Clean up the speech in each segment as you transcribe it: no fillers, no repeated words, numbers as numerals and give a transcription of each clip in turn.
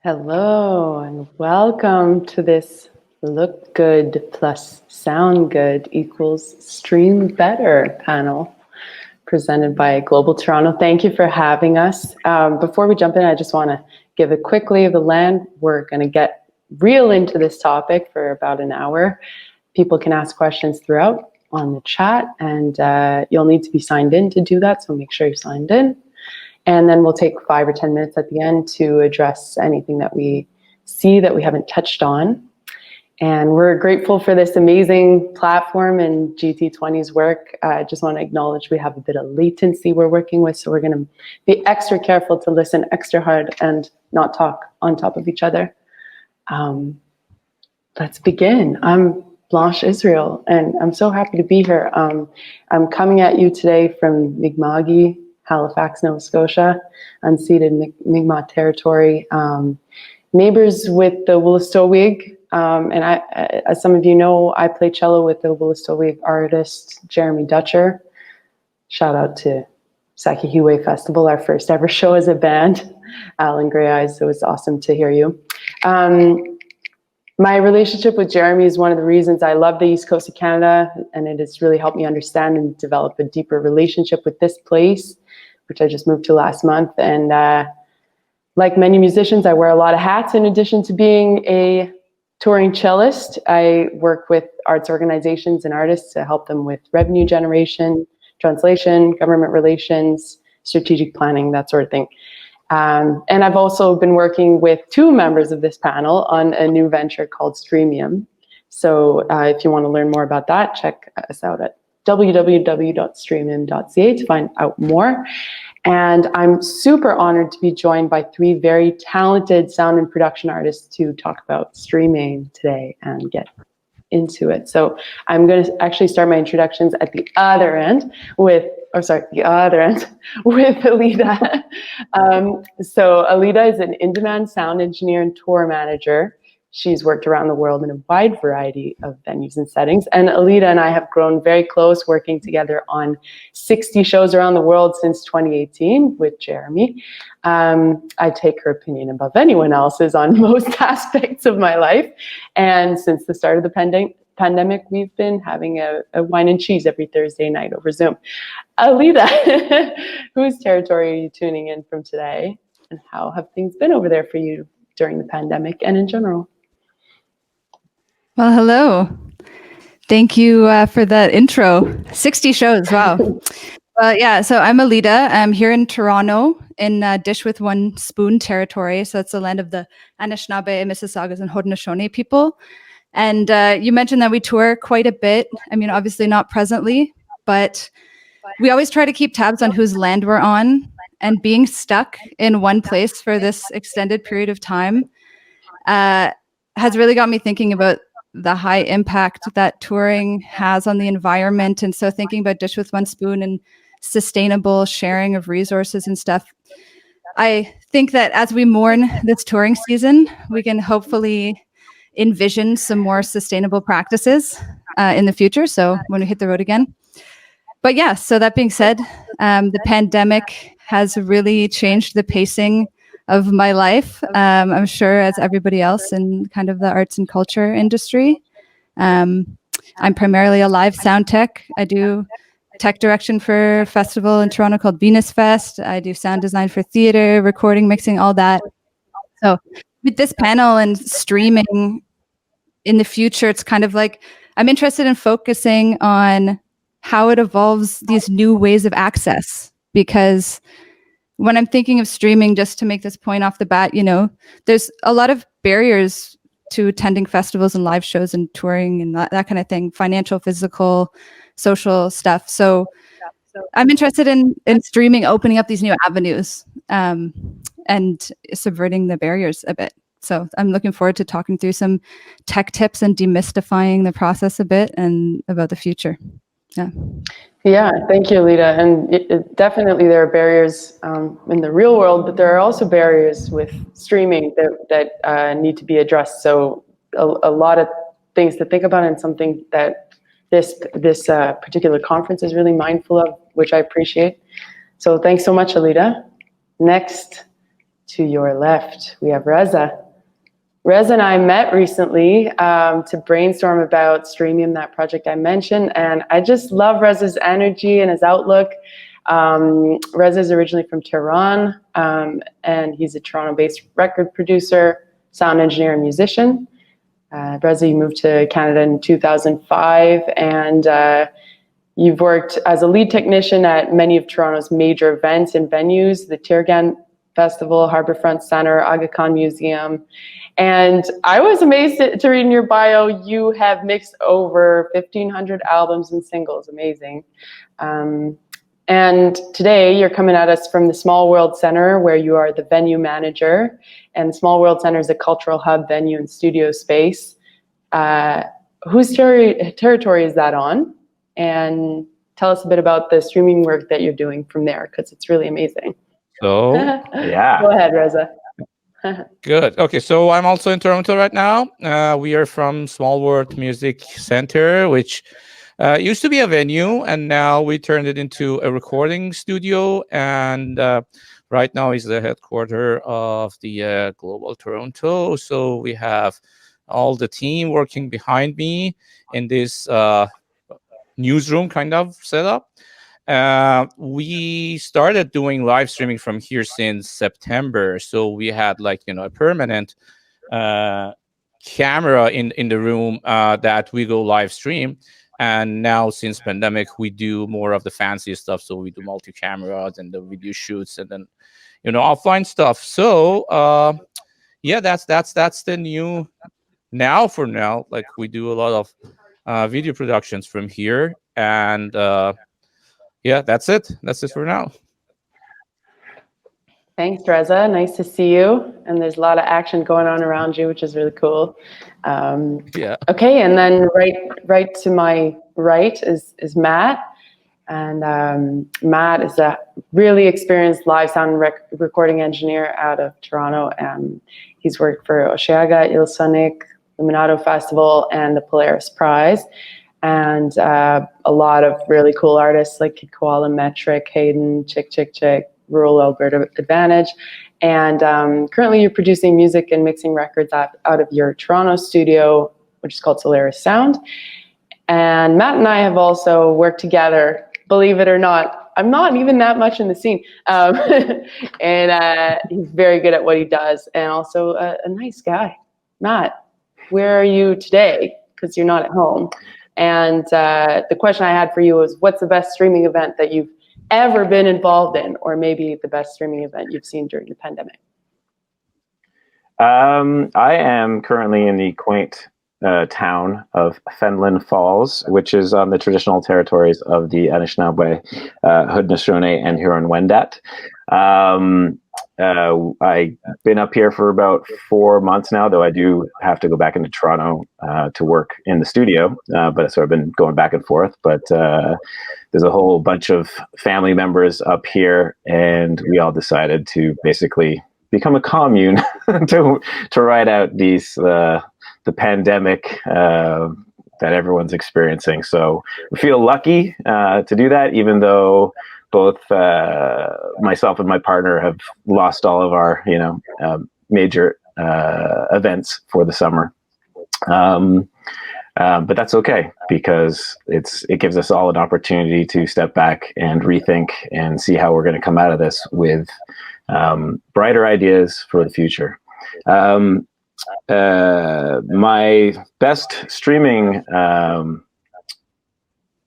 Hello and welcome to this Look Good plus Sound Good equals Stream Better panel presented by Global Toronto. Thank you for having us. Before we jump in, I just want to give a quick lay of the land. We're going to get real into this topic for about an hour. People can ask questions throughout on the chat, and you'll need to be signed in to do that, so make sure you're signed in. And then we'll take 5 or 10 minutes at the end to address anything that we see that we haven't touched on. And we're grateful for this amazing platform and GT20's work. I just want to acknowledge we have a bit of latency we're working with, so we're going to be extra careful to listen extra hard and not talk on top of each other. Let's begin. I'm Blanche, Israel, and I'm so happy to be here. I'm coming at you today from Mi'kma'ki, Halifax, Nova Scotia, unceded Mi'kmaq territory, neighbors with the Wolastoqiyik. And I, as some of you know, I play cello with the Wolastoqiyik artist Jeremy Dutcher. Shout out to Sakihiwe Festival, our first ever show as a band. Alan Grey Eyes, it was awesome to hear you. My relationship with Jeremy is one of the reasons I love the East Coast of Canada, and it has really helped me understand and develop a deeper relationship with this place, which I just moved to last month. And like many musicians, I wear a lot of hats in addition to being a touring cellist. I work with arts organizations and artists to help them with revenue generation, translation, government relations, strategic planning, that sort of thing. And I've also been working with 2 members of this panel on a new venture called Streamium. So if you want to learn more about that, check us out at www.streamium.ca to find out more. And I'm super honored to be joined by 3 very talented sound and production artists to talk about streaming today and get into it. So I'm going to actually start my introductions at the other end with Aleda. So Aleda is an in-demand sound engineer and tour manager. She's worked around the world in a wide variety of venues and settings. And Aleda and I have grown very close, working together on 60 shows around the world since 2018 with Jeremy. I take her opinion above anyone else's on most aspects of my life. And since the start of the pandemic, we've been having a wine and cheese every Thursday night over Zoom. Aleda, whose territory are you tuning in from today? And how have things been over there for you during the pandemic and in general? Well, hello. Thank you for that intro. 60 shows, wow. Well, yeah, so I'm Aleda. I'm here in Toronto in Dish with One Spoon territory. So it's the land of the Anishinaabe, Mississaugas, and Haudenosaunee people. And you mentioned that we tour quite a bit. I mean, obviously not presently, but we always try to keep tabs on whose land we're on. And being stuck in one place for this extended period of time has really got me thinking about the high impact that touring has on the environment. And so thinking about Dish with One Spoon and sustainable sharing of resources and stuff, I think that as we mourn this touring season, we can hopefully envision some more sustainable practices in the future. So when we hit the road again. But yeah, so that being said, the pandemic has really changed the pacing of my life. I'm sure as everybody else in kind of the arts and culture industry. I'm primarily a live sound tech. I do tech direction for a festival in Toronto called Venus Fest. I do sound design for theater, recording, mixing, all that. So with this panel and streaming in the future, it's kind of like, I'm interested in focusing on how it evolves these new ways of access, because when I'm thinking of streaming, just to make this point off the bat, you know, there's a lot of barriers to attending festivals and live shows and touring and that kind of thing, financial, physical, social stuff. So I'm interested in streaming, opening up these new avenues and subverting the barriers a bit. So I'm looking forward to talking through some tech tips and demystifying the process a bit and about the future. Yeah, thank you, Aleda. And definitely there are barriers in the real world, but there are also barriers with streaming that need to be addressed. So a lot of things to think about, and something that this particular conference is really mindful of, which I appreciate. So thanks so much, Aleda. Next To your left, we have Reza. Reza and I met recently to brainstorm about Streamium, that project I mentioned, and I just love Reza's energy and his outlook. Reza is originally from Tehran, and he's a Toronto-based record producer, sound engineer, and musician. Reza, you moved to Canada in 2005, and you've worked as a lead technician at many of Toronto's major events and venues, the Tirgan Festival, Harbourfront Centre, Aga Khan Museum. And I was amazed to read in your bio, you have mixed over 1,500 albums and singles. Amazing. And today you're coming at us from the Small World Centre, where you are the venue manager. And Small World Centre is a cultural hub, venue, and studio space. Whose territory is that on? And tell us a bit about the streaming work that you're doing from there, because it's really amazing. So, yeah. Go ahead, Reza. Good. Okay, so I'm also in Toronto right now. We are from Small World Music Center, which used to be a venue, and now we turned it into a recording studio. And right now is the headquarters of the Global Toronto. So we have all the team working behind me in this newsroom kind of setup. We started doing live streaming from here since September. So we had a permanent camera in the room that we go live stream. And now since pandemic, we do more of the fancy stuff. So we do multi-cameras and the video shoots and then, offline stuff. So that's the new now for now. Like we do a lot of video productions from here. And that's it. That's it for now. Thanks, Reza. Nice to see you. And there's a lot of action going on around you, which is really cool. Okay, and then right to my right is Matt. And Matt is a really experienced live sound recording engineer out of Toronto. He's worked for Osheaga, Il Sonic, the Minato Festival, and the Polaris Prize. And a lot of really cool artists like Kid Koala, Metric, Hayden, Chick, Rural Alberta Advantage. And currently you're producing music and mixing records out of your Toronto studio, which is called Solaris Sound. And Matt and I have also worked together, believe it or not. I'm not even that much in the scene. And he's very good at what he does and also a nice guy. Matt, where are you today? Because you're not at home. And the question I had for you was, what's the best streaming event that you've ever been involved in, or maybe the best streaming event you've seen during the pandemic? I am currently in the quaint town of Fenelon Falls, which is on the traditional territories of the Anishinaabe, Haudenosaunee, and Huron-Wendat. I've been up here for about 4 months now, though I do have to go back into Toronto to work in the studio. But so I've been going back and forth. But there's a whole bunch of family members up here, and we all decided to basically become a commune to ride out the pandemic that everyone's experiencing. So we feel lucky to do that, even though both myself and my partner have lost all of our, major events for the summer. But that's okay, because it gives us all an opportunity to step back and rethink and see how we're going to come out of this with brighter ideas for the future. My best streaming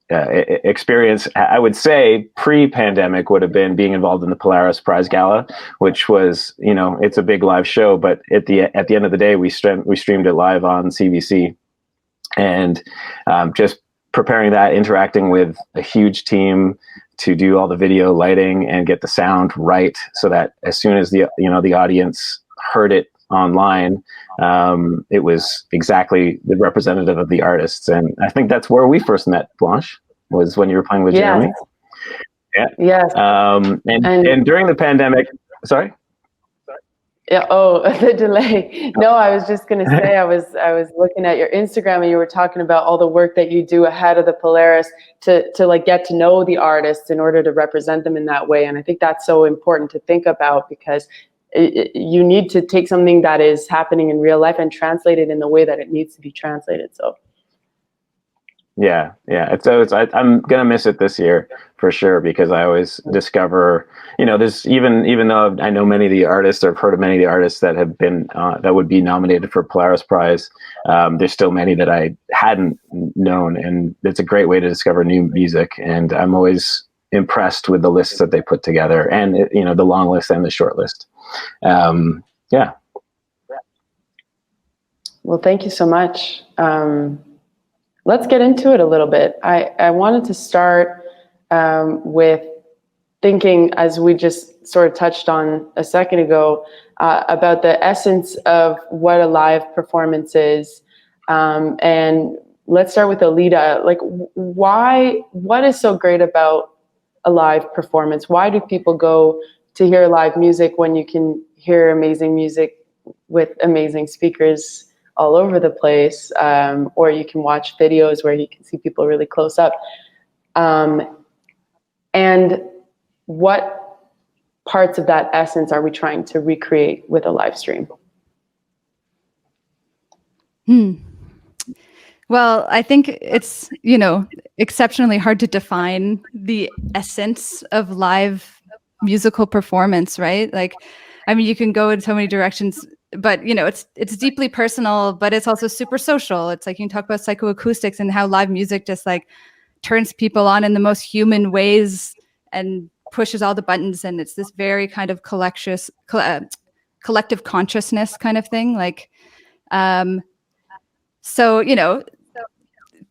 experience, I would say, pre-pandemic would have been being involved in the Polaris Prize Gala, which was, it's a big live show, but at the end of the day, we streamed it live on CBC, and just preparing that, interacting with a huge team to do all the video lighting and get the sound right, so that as soon as the audience heard it online, it was exactly the representative of the artists. And I think that's where we first met, Blanche, was when you were playing with Jeremy. Yeah. Yes. And during the pandemic, sorry? Yeah. Oh, the delay. No, I was just going to say, I was looking at your Instagram, and you were talking about all the work that you do ahead of the Polaris to like get to know the artists in order to represent them in that way. And I think that's so important to think about, because you need to take something that is happening in real life and translate it in the way that it needs to be translated. So yeah. I'm gonna miss it this year for sure, because I always discover, there's even though I know many of the artists, or I've heard of many of the artists that have been that would be nominated for Polaris Prize, there's still many that I hadn't known, and it's a great way to discover new music. And I'm always impressed with the lists that they put together, and the long list and the short list. Yeah. Well, thank you so much. Let's get into it a little bit. I wanted to start with thinking, as we just sort of touched on a second ago, about the essence of what a live performance is. And let's start with Aleda. Like, what is so great about a live performance? Why do people go to hear live music when you can hear amazing music with amazing speakers all over the place, or you can watch videos where you can see people really close up? And what parts of that essence are we trying to recreate with a live stream? Well, I think it's, exceptionally hard to define the essence of live musical performance, right? Like, I mean, you can go in so many directions, but it's deeply personal, but it's also super social. It's like you can talk about psychoacoustics and how live music just like turns people on in the most human ways and pushes all the buttons, and it's this very kind of collective consciousness kind of thing. Like, so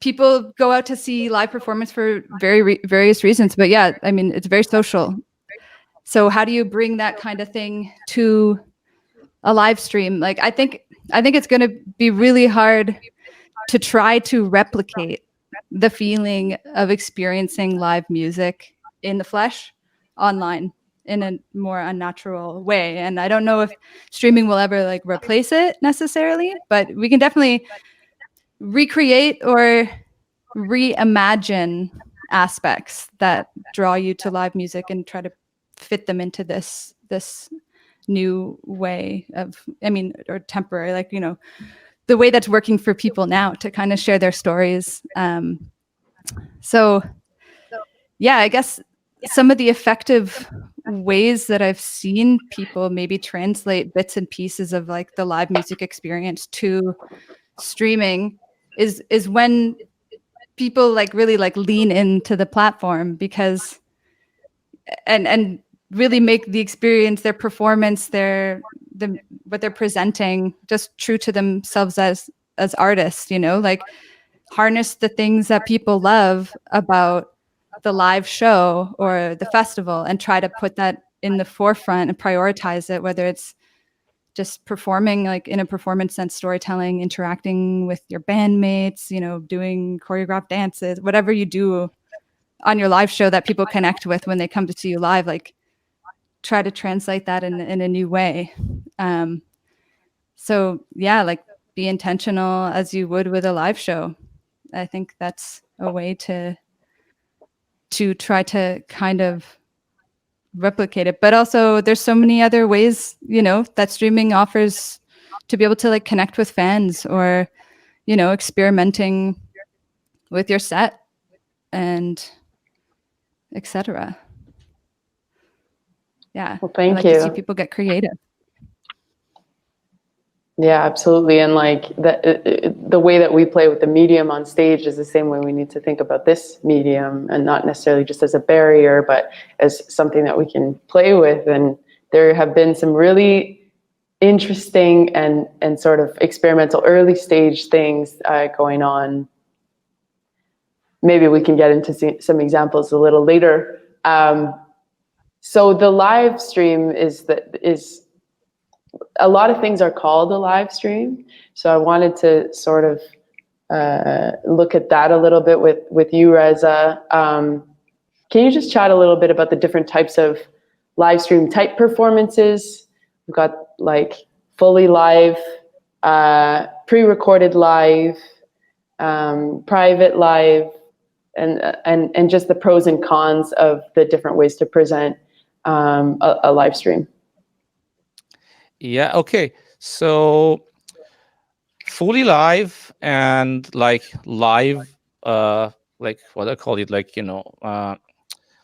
people go out to see live performance for various reasons, but yeah, I mean, it's very social. So how do you bring that kind of thing to a live stream? Like, I think it's going to be really hard to try to replicate the feeling of experiencing live music in the flesh online in a more unnatural way. And I don't know if streaming will ever like replace it necessarily, but we can definitely recreate or reimagine aspects that draw you to live music and try to fit them into this new way of, or temporary, like, the way that's working for people now to kind of share their stories. So yeah, I guess some of the effective ways that I've seen people maybe translate bits and pieces of like the live music experience to streaming is when people like really like lean into the platform, because and really make the experience, their performance, what they're presenting just true to themselves as artists, like harness the things that people love about the live show or the festival and try to put that in the forefront and prioritize it, whether it's just performing like in a performance sense, storytelling, interacting with your bandmates, doing choreographed dances, whatever you do on your live show that people connect with when they come to see you live, like try to translate that in a new way. So yeah, like be intentional as you would with a live show. I think that's a way to try to kind of replicate it. But also there's so many other ways, that streaming offers to be able to like connect with fans, or, experimenting with your set and etc. Yeah. Well, thank I like you. to see people get creative. Yeah, absolutely. And like the way that we play with the medium on stage is the same way we need to think about this medium, and not necessarily just as a barrier, but as something that we can play with. And there have been some really interesting and sort of experimental early stage things going on. Maybe we can get into some examples a little later. So the live stream is a lot of things are called a live stream. So I wanted to sort of look at that a little bit with you, Reza. Can you just chat a little bit about the different types of live stream type performances? We've got like fully live, pre-recorded live, private live, and just the pros and cons of the different ways to present a live stream. Yeah. Okay. So fully live and like live, like what I call it, like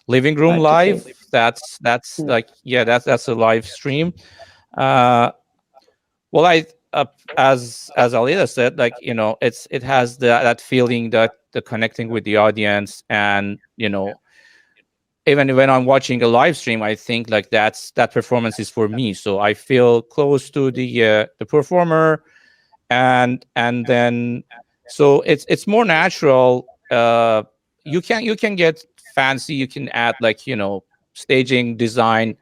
living room Live to live. tape. That's Mm. like, yeah, that's a live stream. Uh, well, as Aleda said, like it has that feeling, that the connecting with the audience, and even when I'm watching a live stream, I think like that performance is for me, so I feel close to the performer, and then so it's more natural. You can get fancy, you can add like staging, design,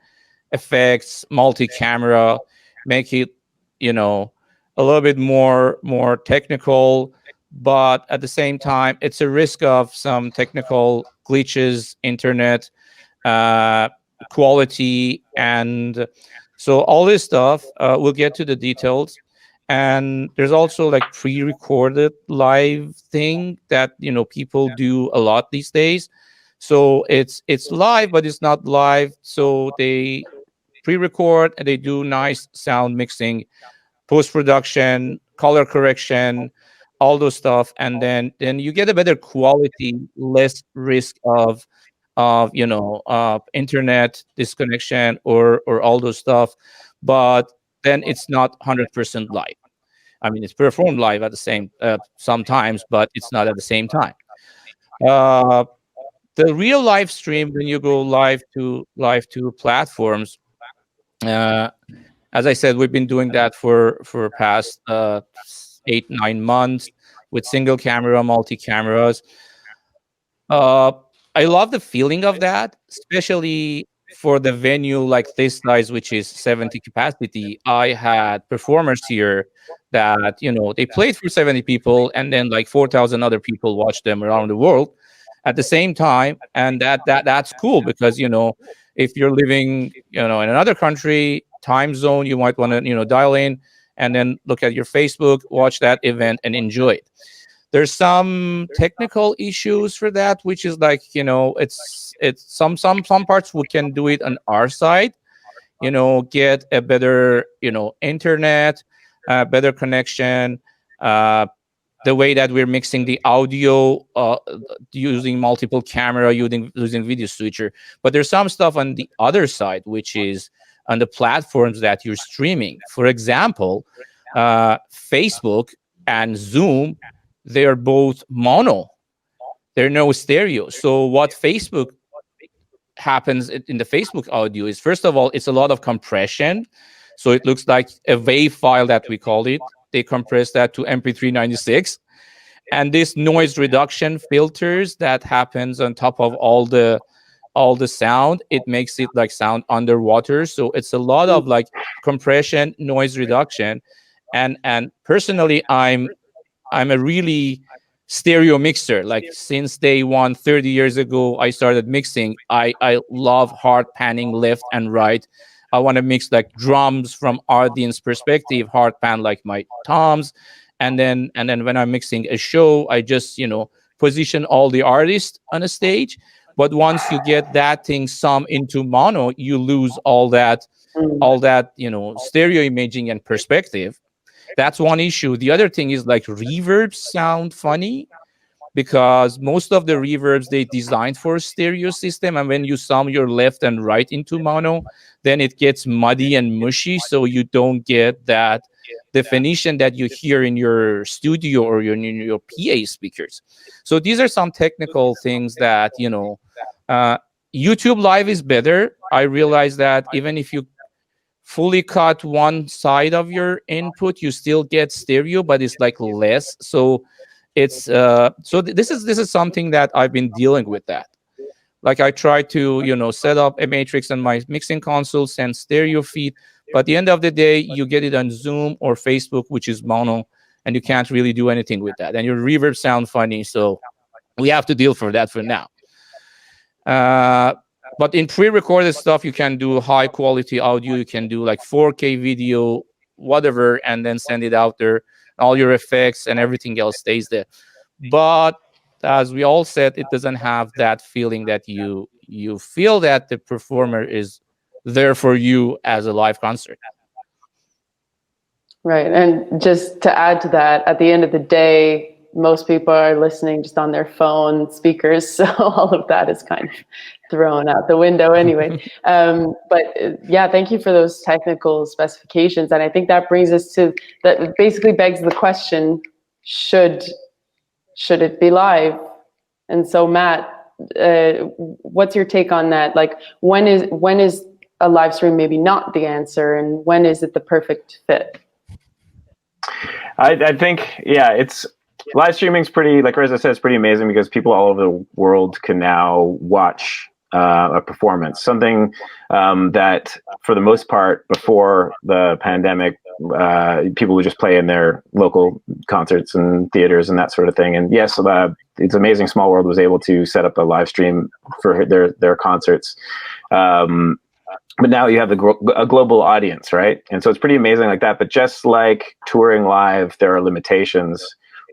effects, multi-camera, make it you know a little bit more technical, but at the same time it's a risk of some technical glitches, internet uh, quality, and so all this stuff. We'll get to the details. And there's also like pre-recorded live thing that people do a lot these days. So it's live, but it's not live. So they pre-record and they do nice sound mixing, post-production, color correction, all those stuff, and then you get a better quality, less risk of internet disconnection or all those stuff. But then it's not 100% live. I mean, it's performed live at the same sometimes, but it's not at the same time. uh, the real live stream, when you go live to platforms, uh, as I said, we've been doing that for past 8-9 months with single camera, multi cameras. Uh, I love the feeling of that, especially for the venue like this size, which is 70 capacity. I had performers here that they played for 70 people, and then like 4,000 other people watched them around the world at the same time, and that's cool because if you're living in another country time zone, you might want to dial in and then look at your Facebook, watch that event, and enjoy it. There's some technical issues for that, which is like it's some parts we can do it on our side, get a better internet, better connection, uh, the way that we're mixing the audio, using multiple camera, using video switcher. But there's some stuff on the other side, which is on the platforms that you're streaming. For example, Facebook and Zoom, they are both mono. They're no stereo. So what Facebook happens in the Facebook audio is, first of all, it's a lot of compression. So it looks like a WAV file that we call it. They compress that to MP396. And this noise reduction filters that happens on top of all the sound, it makes it like sound underwater. So it's a lot of like compression, noise reduction. And personally, I'm a really stereo mixer. Like since day one, 30 years ago, I started mixing. I love hard panning left and right. I want to mix like drums from audience perspective, hard pan like my toms. And then when I'm mixing a show, I just position all the artists on a stage. But once you get that thing some into mono, you lose all that Mm. all that stereo imaging and perspective. That's one issue. The other thing is like reverbs sound funny because most of the reverbs they designed for a stereo system, and when you sum your left and right into mono, then it gets muddy and mushy, so you don't get that definition that you hear in your studio or in your PA speakers. So these are some technical things that uh, YouTube Live is better. I realize that even if you fully cut one side of your input, you still get stereo, but it's like less. So it's this is something that I've been dealing with. That like I try to set up a matrix on my mixing console, send stereo feed, but at the end of the day you get it on Zoom or Facebook, which is mono, and you can't really do anything with that, and your reverb sound funny. So we have to deal for that for now. uh, but in pre-recorded stuff, you can do high quality audio. You can do like 4K video, whatever, and then send it out there. All your effects and everything else stays there. But as we all said, it doesn't have that feeling that you feel that the performer is there for you as a live concert. Right. And just to add to that, at the end of the day, most people are listening just on their phone speakers. So all of that is kind of thrown out the window anyway. Yeah, thank you for those technical specifications. And I think that brings us to, that basically begs the question, should it be live? And so Matt, what's your take on that? Like, when is a live stream maybe not the answer, and when is it the perfect fit? I think, yeah, it's live streaming's pretty, like Reza said, it's pretty amazing because people all over the world can now watch a performance. Something that, for the most part, before the pandemic, people would just play in their local concerts and theaters and that sort of thing. And yes, it's amazing. Small World was able to set up a live stream for their concerts. But now you have a global audience, right? And so it's pretty amazing like that. But just like touring live, there are limitations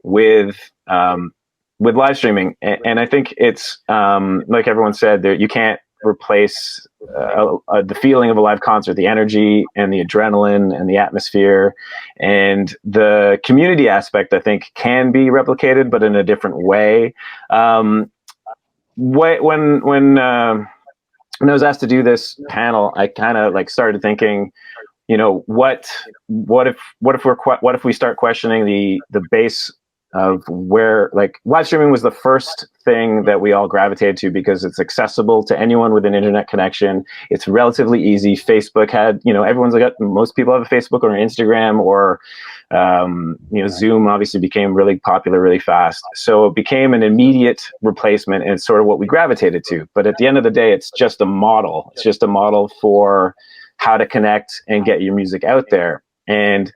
with live streaming. And I think it's like everyone said, you can't replace the feeling of a live concert, the energy and the adrenaline and the atmosphere and the community aspect. I think can be replicated, but in a different way. When I was asked to do this panel, I kind of like started thinking, you know, what if we start questioning the base of where, like, live streaming was the first thing that we all gravitated to because it's accessible to anyone with an internet connection. It's relatively easy. Facebook had, you know, most people have a Facebook or an Instagram, or Zoom obviously became really popular really fast. So it became an immediate replacement, and it's sort of what we gravitated to. But at the end of the day, it's just a model. It's just a model for how to connect and get your music out there. And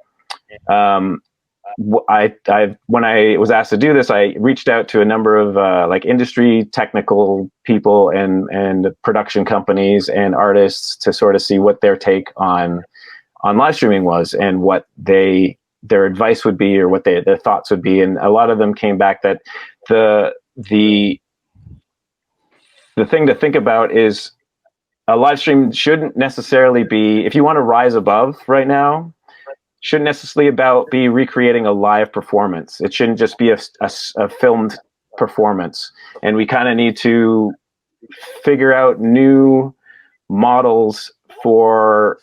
when I was asked to do this, I reached out to a number of like industry technical people and production companies and artists to sort of see what their take on live streaming was and what their advice would be, or what their thoughts would be. And a lot of them came back that the thing to think about is a live stream shouldn't necessarily be, if you want to rise above right now, shouldn't necessarily be recreating a live performance. It shouldn't just be a filmed performance. And we kind of need to figure out new models for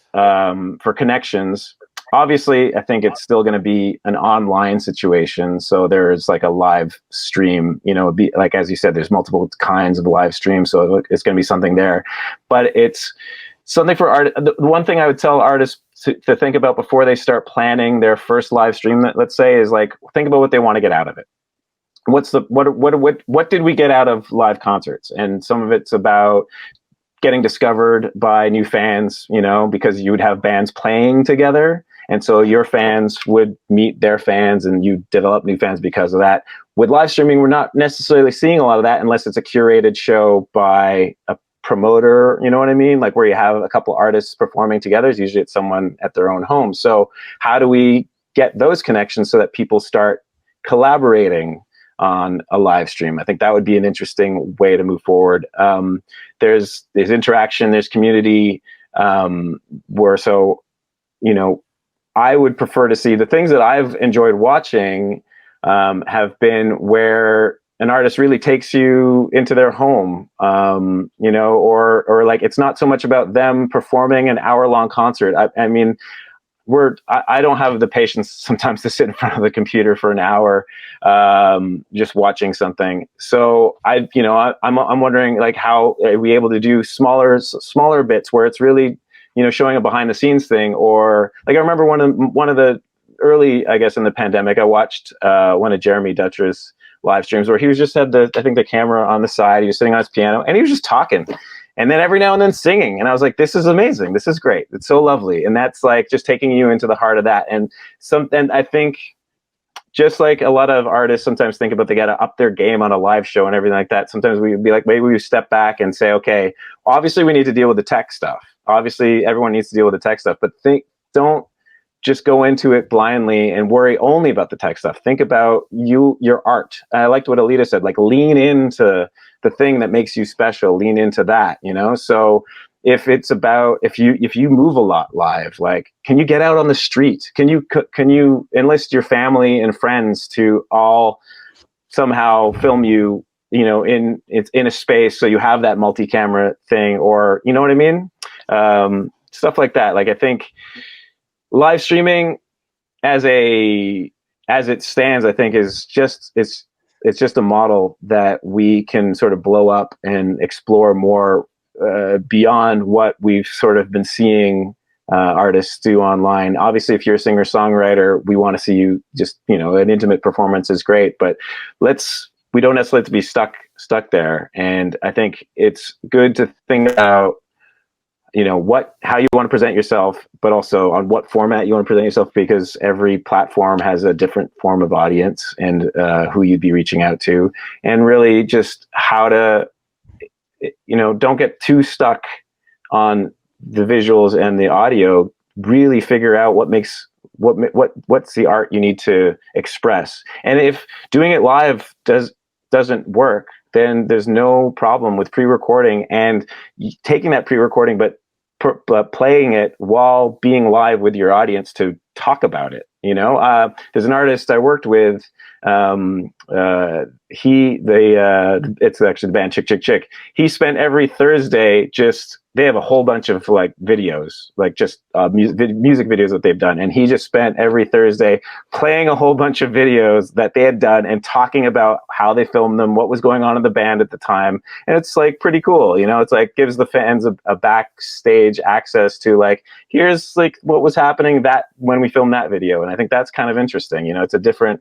connections. Obviously, I think it's still going to be an online situation. So there's like a live stream, you know, be like, as you said, there's multiple kinds of live streams. So it's going to be something there, but it's something for art. The one thing I would tell artists to think about before they start planning their first live stream, let's say, is like, think about what they want to get out of it. What did we get out of live concerts? And some of it's about getting discovered by new fans, you know, because you would have bands playing together. And so your fans would meet their fans and you develop new fans because of that. With live streaming, we're not necessarily seeing a lot of that unless it's a curated show by a promoter, you know what I mean? Like where you have a couple artists performing together. Usually it's someone at their own home. So how do we get those connections so that people start collaborating on a live stream? I think that would be an interesting way to move forward. There's interaction, there's community, I would prefer to see the things that I've enjoyed watching have been where an artist really takes you into their home, or like, it's not so much about them performing an hour-long concert. I mean, I don't have the patience sometimes to sit in front of the computer for an hour, just watching something. So I'm wondering, like, how are we able to do smaller bits where it's really, showing a behind the scenes thing? Or like, I remember one of the early, I guess, in the pandemic, I watched one of Jeremy Dutra's live streams where he was just had the camera on the side. He was sitting on his piano and he was just talking. And then every now and then singing. And I was like, this is amazing. This is great. It's so lovely. And that's like just taking you into the heart of that. And I think just like a lot of artists sometimes think about, they got to up their game on a live show and everything like that. Sometimes we would be like, maybe we step back and say, okay, obviously we need to deal with the tech stuff. Obviously everyone needs to deal with the tech stuff, but don't just go into it blindly and worry only about the tech stuff. Think about your art. I liked what Aleda said, like lean into the thing that makes you special, lean into that, So if it's about if you move a lot live, like, can you get out on the street? Can you enlist your family and friends to all somehow film you, in a space, so you have that multi-camera thing, or you know what I mean? Stuff like that. Like, I think live streaming as it stands, I think is just it's just a model that we can sort of blow up and explore more beyond what we've sort of been seeing artists do online. Obviously, if you're a singer-songwriter, we want to see you just, an intimate performance is great, but we don't necessarily have to be stuck there. And I think it's good to think about, how you want to present yourself, but also on what format you want to present yourself, because every platform has a different form of audience and who you'd be reaching out to, and really just how to, don't get too stuck on the visuals and the audio. Really figure out what's the art you need to express. And if doing it live doesn't work, then there's no problem with pre-recording and taking that pre-recording, but playing it while being live with your audience to talk about it. There's an artist I worked with. It's actually the band Chick Chick Chick. He spent every Thursday they have a whole bunch of like videos, like just music videos that they've done. And he just spent every Thursday playing a whole bunch of videos that they had done and talking about how they filmed them, what was going on in the band at the time. And it's like pretty cool. It's like gives the fans a backstage access to like, here's like what was happening when we filmed that video. And I think that's kind of interesting. It's a different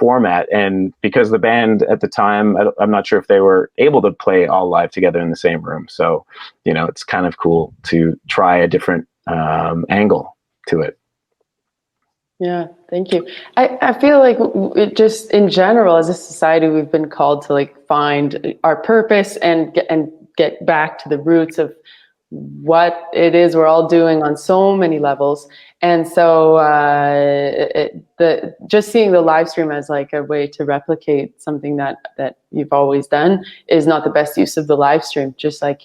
format, and because the band at the time, I'm not sure if they were able to play all live together in the same room, so it's kind of cool to try a different angle to it. Yeah, thank you. I feel like it just in general as a society, we've been called to like find our purpose and get back to the roots of what it is we're all doing on so many levels. And so just seeing the live stream as like a way to replicate something that you've always done is not the best use of the live stream. Just like,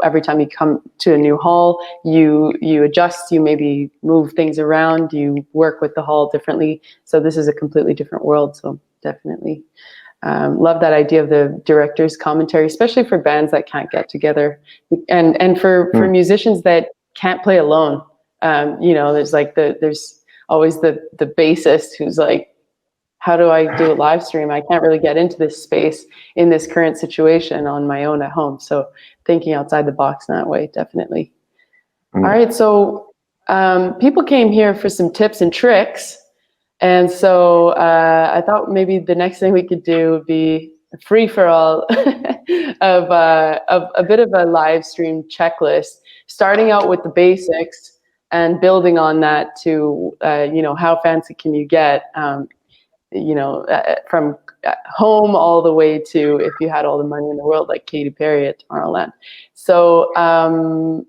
every time you come to a new hall, you adjust, you maybe move things around, you work with the hall differently. So this is a completely different world. So definitely love that idea of the director's commentary, especially for bands that can't get together, and for musicians that can't play alone. There's always the bassist who's like, how do I do a live stream? I can't really get into this space in this current situation on my own at home. So thinking outside the box in that way, definitely. All right, so people came here for some tips and tricks. And so I thought maybe the next thing we could do would be a free-for-all of a bit of a live stream checklist, starting out with the basics and building on that to, how fancy can you get, from home all the way to if you had all the money in the world, like Katy Perry at Tomorrowland. So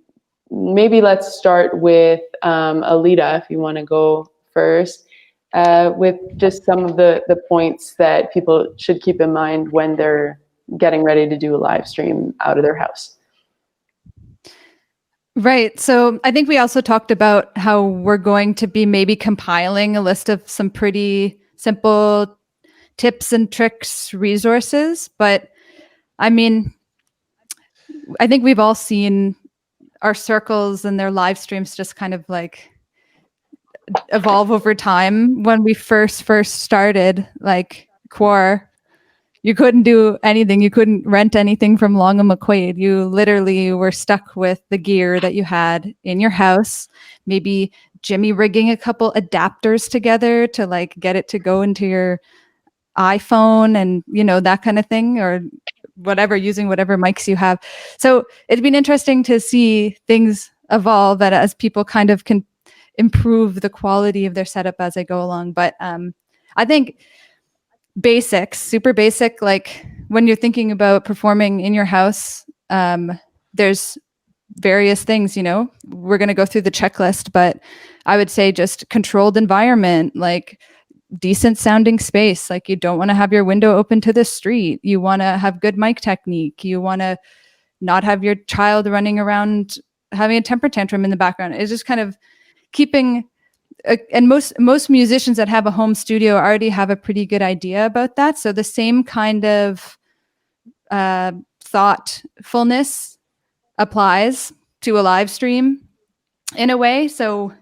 maybe let's start with Aleda, if you want to go first. With just some of the points that people should keep in mind when they're getting ready to do a live stream out of their house. Right. So I think we also talked about how we're going to be maybe compiling a list of some pretty simple tips and tricks, resources. But I mean, I think we've all seen our circles and their live streams just kind of like evolve over time. When we first started, like Quar, you couldn't do anything. You couldn't rent anything from Long and McQuaid. You literally were stuck with the gear that you had in your house, maybe Jimmy rigging a couple adapters together to like get it to go into your iPhone and, that kind of thing, or whatever, using whatever mics you have. So it's been interesting to see things evolve as people kind of can improve the quality of their setup as I go along. But I think basics, super basic, like when you're thinking about performing in your house, there's various things, we're going to go through the checklist, but I would say just controlled environment, like decent sounding space. Like you don't want to have your window open to the street. You want to have good mic technique. You want to not have your child running around having a temper tantrum in the background. It's just kind of keeping, and most musicians that have a home studio already have a pretty good idea about that. So the same kind of thoughtfulness applies to a live stream in a way. So,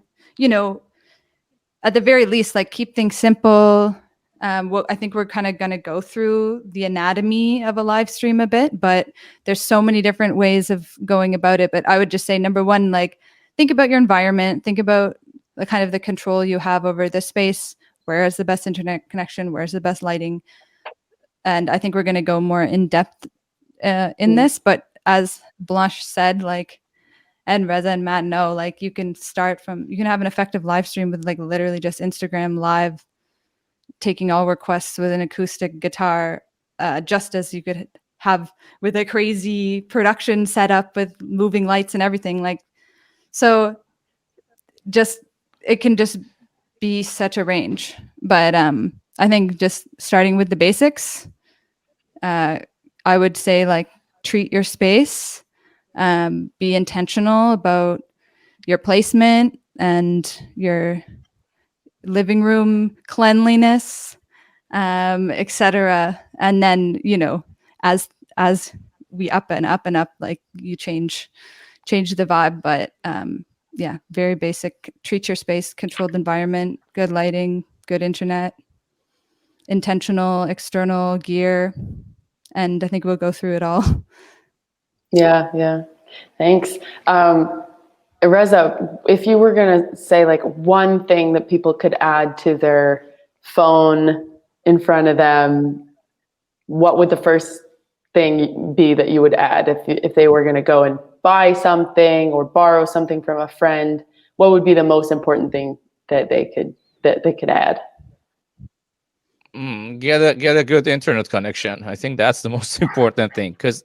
at the very least, like, keep things simple. Well, I think we're kind of going to go through the anatomy of a live stream a bit, but there's so many different ways of going about it. But I would just say, number one, like, think about your environment, think about the kind of the control you have over the space. Where is the best internet connection? Where's the best lighting? And I think we're going to go more in depth in this. But as Blanche said, like, and Reza and Matt know, like, you can have an effective live stream with, like, literally just Instagram live, taking all requests with an acoustic guitar, just as you could have with a crazy production setup with moving lights and everything. Like, so it can just be such a range. But I think just starting with the basics, I would say, like, treat your space, be intentional about your placement and your living room cleanliness, etc. And then, as we up and up and up, like, you change the vibe. But yeah, very basic. Treat your space, controlled environment, good lighting, good internet, intentional external gear, and I think we'll go through it all. Yeah. Thanks. Reza, if you were going to say, like, one thing that people could add to their phone in front of them, what would the first thing be that you would add if they were going to go and buy something or borrow something from a friend? What would be the most important thing that they could add? Get a good internet connection. I think that's the most important thing, because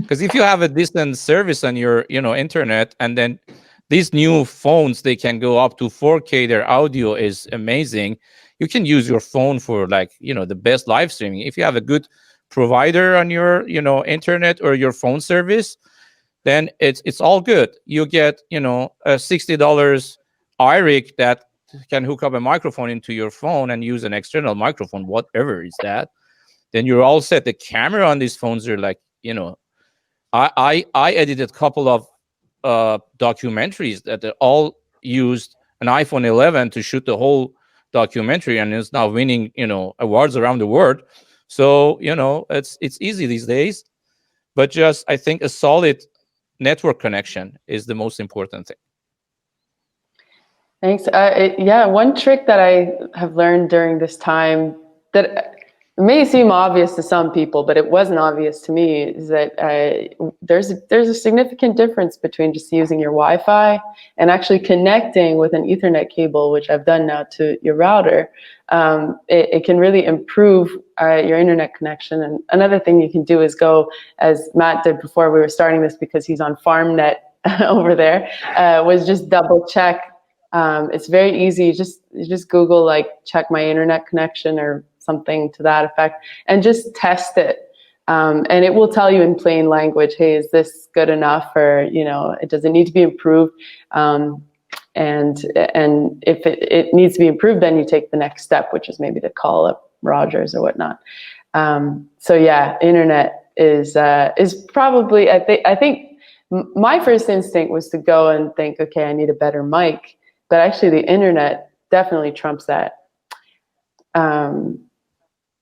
if you have a decent service on your internet, and then these new phones, they can go up to 4K. Their audio is amazing. You can use your phone for, like, the best live streaming. If you have a good provider on your internet or your phone service, then it's all good. You get a $60 iRig that can hook up a microphone into your phone and use an external microphone, whatever is that. Then you're all set. The camera on these phones are, like, I edited a couple of documentaries that all used an iPhone 11 to shoot the whole documentary, and it's now winning awards around the world. So it's easy these days. But just, I think a solid network connection is the most important thing. Thanks. Yeah, one trick that I have learned during this time that it may seem obvious to some people, but it wasn't obvious to me, is that there's a significant difference between just using your Wi-Fi and actually connecting with an Ethernet cable, which I've done now, to your router. It can really improve your internet connection. And another thing you can do is go, as Matt did before we were starting this, because he's on FarmNet over there, was just double check. It's very easy. You just Google, like, check my internet connection or something to that effect, and just test it. And it will tell you in plain language, hey, is this good enough, or it doesn't need to be improved. And if it needs to be improved, then you take the next step, which is maybe to call up Rogers or whatnot. So yeah, internet is probably, I think my first instinct was to go and think, okay, I need a better mic. But actually, the internet definitely trumps that.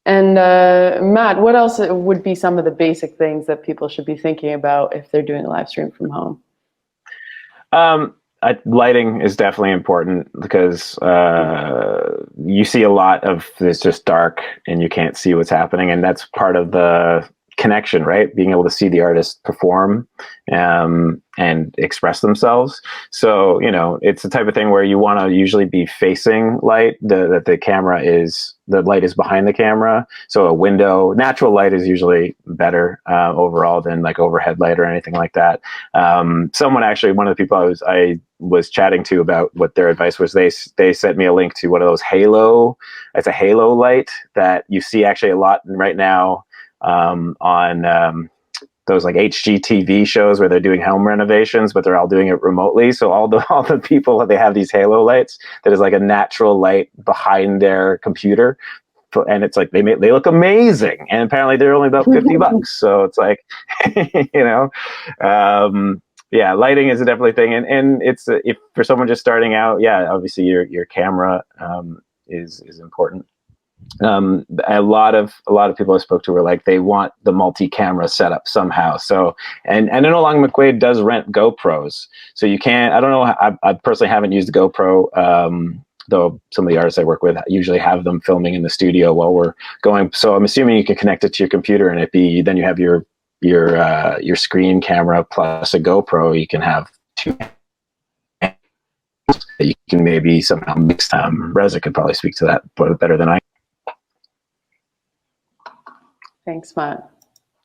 And Matt, what else would be some of the basic things that people should be thinking about if they're doing a live stream from home? Lighting is definitely important, because you see a lot of this just dark and you can't see what's happening, and that's part of the connection, right? Being able to see the artist perform and express themselves. So, it's the type of thing where you want to usually be facing light, that the light is behind the camera. So a window, natural light is usually better overall than, like, overhead light or anything like that. Someone, actually, one of the people I was chatting to about what their advice was, they sent me a link to one of those halo. It's a halo light that you see actually a lot right now on those like HGTV shows where they're doing home renovations, but they're all doing it remotely. So all the people, they have these halo lights that is like a natural light behind their computer, and it's like they look amazing, and apparently they're only about $50. So it's like, you know, yeah, lighting is a definitely thing, and it's if for someone just starting out, yeah, obviously your camera is important. A lot of people I spoke to were like, they want the multi-camera setup somehow. So, and I know Long McQuaid does rent GoPros, so you can't. I don't know. I personally haven't used the GoPro, though some of the artists I work with usually have them filming in the studio while we're going. So I'm assuming you can connect it to your computer, and then you have your screen camera plus a GoPro. You can have two. You can maybe somehow mix them. Reza could probably speak to that better than I. Thanks, Matt.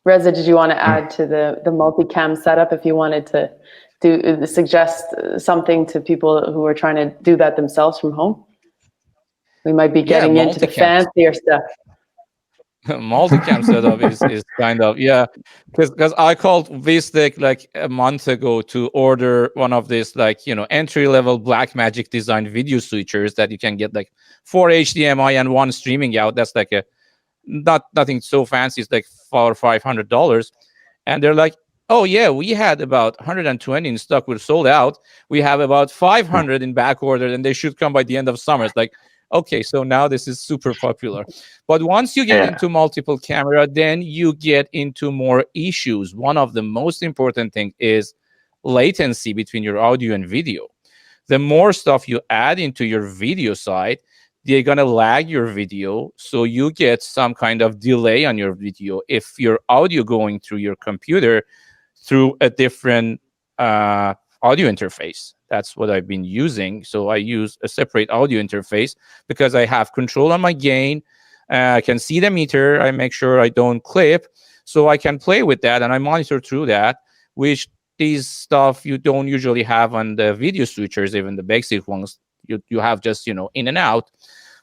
Reza, did you want to add to the multicam setup if you wanted to suggest something to people who are trying to do that themselves from home? We might be getting into the fancier stuff. Multicam setup is kind of, yeah, because I called VStick like a month ago to order one of these like, you know, entry-level Blackmagic design video switchers that you can get like 4 HDMI and 1 streaming out. That's like nothing so fancy. It's like $400 or $500, and they're like, oh yeah, we had about 120 in stock, we're sold out. We have about 500 in back order, and they should come by the end of summer. It's like, okay, so now this is super popular. But once you get into multiple camera, then you get into more issues. One of the most important things is latency between your audio and video. The more stuff you add into your video side, they're going to lag your video, so you get some kind of delay on your video if your audio going through your computer through a different audio interface. That's what I've been using. So I use a separate audio interface because I have control on my gain. I can see the meter. I make sure I don't clip, so I can play with that, and I monitor through that, which these stuff you don't usually have on the video switchers, even the basic ones. You have just, you know, in and out.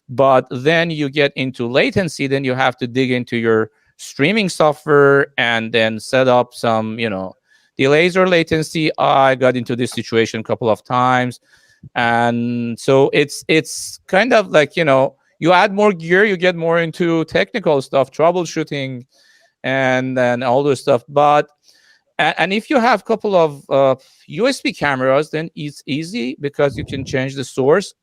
But then you get into latency, then you have to dig into your streaming software and then set up some, you know, delays or latency. I got into this situation a couple of times. And so it's kind of like, you know, you add more gear, you get more into technical stuff, troubleshooting, and then all this stuff. But and if you have a couple of USB cameras, then it's easy because you can change the source.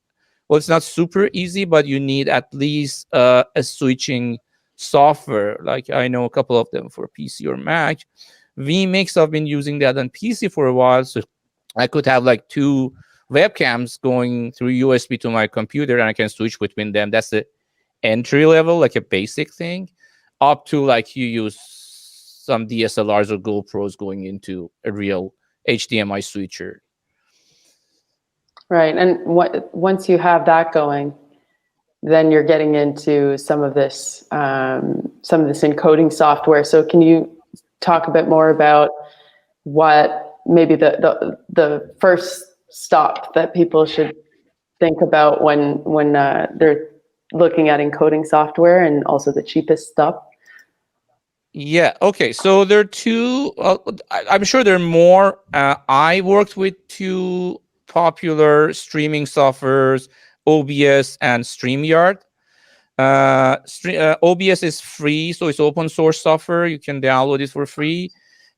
Well, it's not super easy, but you need at least a switching software. Like I know a couple of them for PC or Mac. vMix, I've been using that on PC for a while, so I could have like 2 webcams going through USB to my computer, and I can switch between them. That's the entry level, like a basic thing, up to like you use some DSLRs or GoPros going into a real HDMI switcher. Right, and once you have that going, then you're getting into some of this encoding software. So can you talk a bit more about what maybe the first stop that people should think about when they're looking at encoding software, and also the cheapest stuff? Yeah, okay. So there are 2, I'm sure there are more. I worked with 2 popular streaming softwares, OBS and StreamYard. OBS is free, so it's open source software. You can download it for free.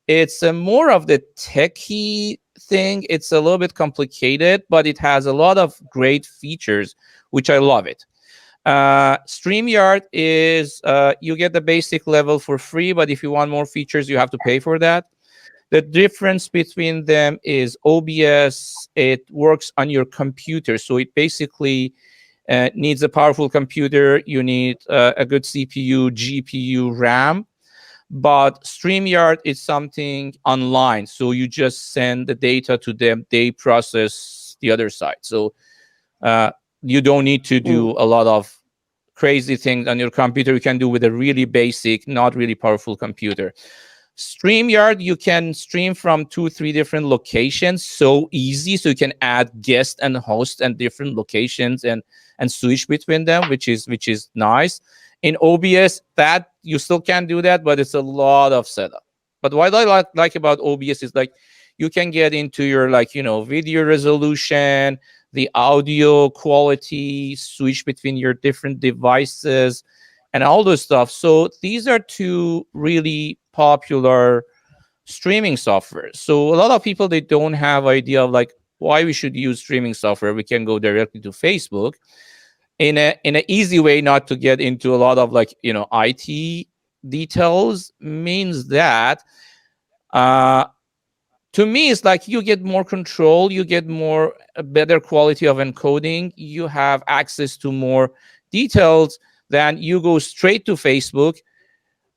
It's more of the techie thing. It's a little bit complicated, but it has a lot of great features, which I love it. StreamYard is you get the basic level for free, but if you want more features, you have to pay for that. The difference between them is OBS, it works on your computer, so it basically needs a powerful computer. You need a good CPU, GPU, RAM. But StreamYard is something online, so you just send the data to them. They process the other side. So you don't need to do a lot of crazy things on your computer. You can do with a really basic, not really powerful computer. StreamYard, you can stream from 2-3 different locations so easy. So you can add guest and host and different locations and switch between them, which is nice. In OBS, that you still can do that, but it's a lot of setup. But what I like about OBS is like you can get into your like, video resolution, the audio quality, switch between your different devices and all those stuff. So these are two really popular streaming software. So a lot of people, they don't have idea of like why we should use streaming software. We can go directly to Facebook in an easy way, not to get into a lot of like IT details. Means that to me, it's like you get more control, you get a better quality of encoding, you have access to more details than you go straight to Facebook.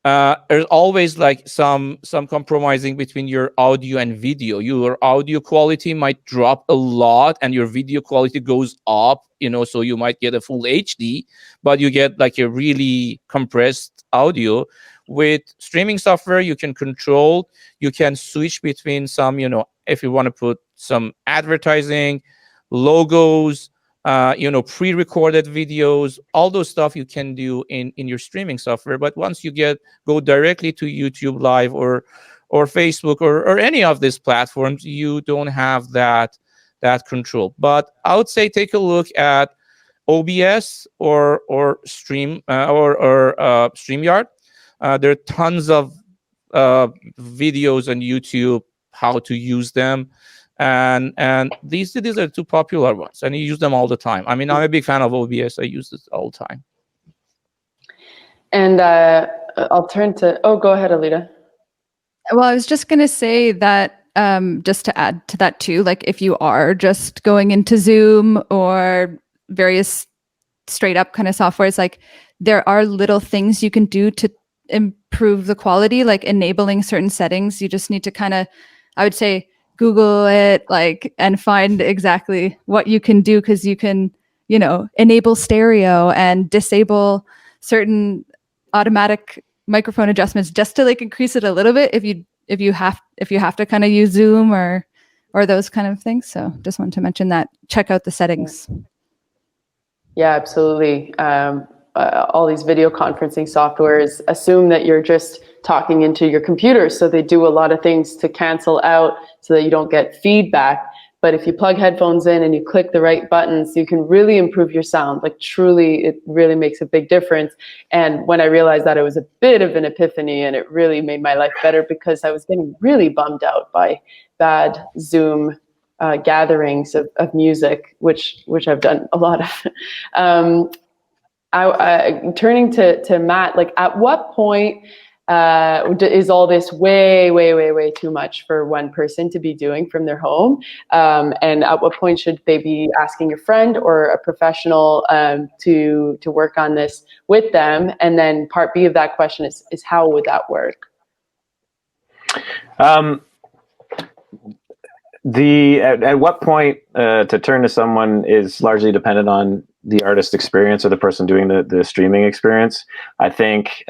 There's always like some compromising between your audio and video. Your audio quality might drop a lot and your video quality goes up, so you might get a full HD, but you get like a really compressed audio. With streaming software, you can control, you can switch between some, if you want to put some advertising, logos, pre-recorded videos, all those stuff you can do in your streaming software. But once you go directly to YouTube Live or Facebook or any of these platforms, you don't have that control. But I would say take a look at OBS or StreamYard. There are tons of videos on YouTube how to use them. And these are two popular ones, and you use them all the time. I mean, I'm a big fan of OBS. I use this all the time. And I'll turn to, go ahead, Aleda. Well, I was just going to say that just to add to that too, like if you are just going into Zoom or various straight up kind of softwares, like there are little things you can do to improve the quality, like enabling certain settings. You just need to kind of, I would say, Google it, like, and find exactly what you can do, because you can, enable stereo and disable certain automatic microphone adjustments just to like increase it a little bit if you have to kind of use Zoom or those kind of things. So just wanted to mention that. Check out the settings. Yeah, absolutely. All these video conferencing softwares assume that you're just talking into your computer. So they do a lot of things to cancel out so that you don't get feedback. But if you plug headphones in and you click the right buttons, you can really improve your sound. Like truly, it really makes a big difference. And when I realized that, it was a bit of an epiphany, and it really made my life better, because I was getting really bummed out by bad Zoom gatherings of music, which I've done a lot of. Turning to Matt, like at what point is all this way too much for one person to be doing from their home? And at what point should they be asking a friend or a professional to work on this with them? And then part B of that question is how would that work? At what point to turn to someone is largely dependent on the artist experience or the person doing the streaming experience. I think,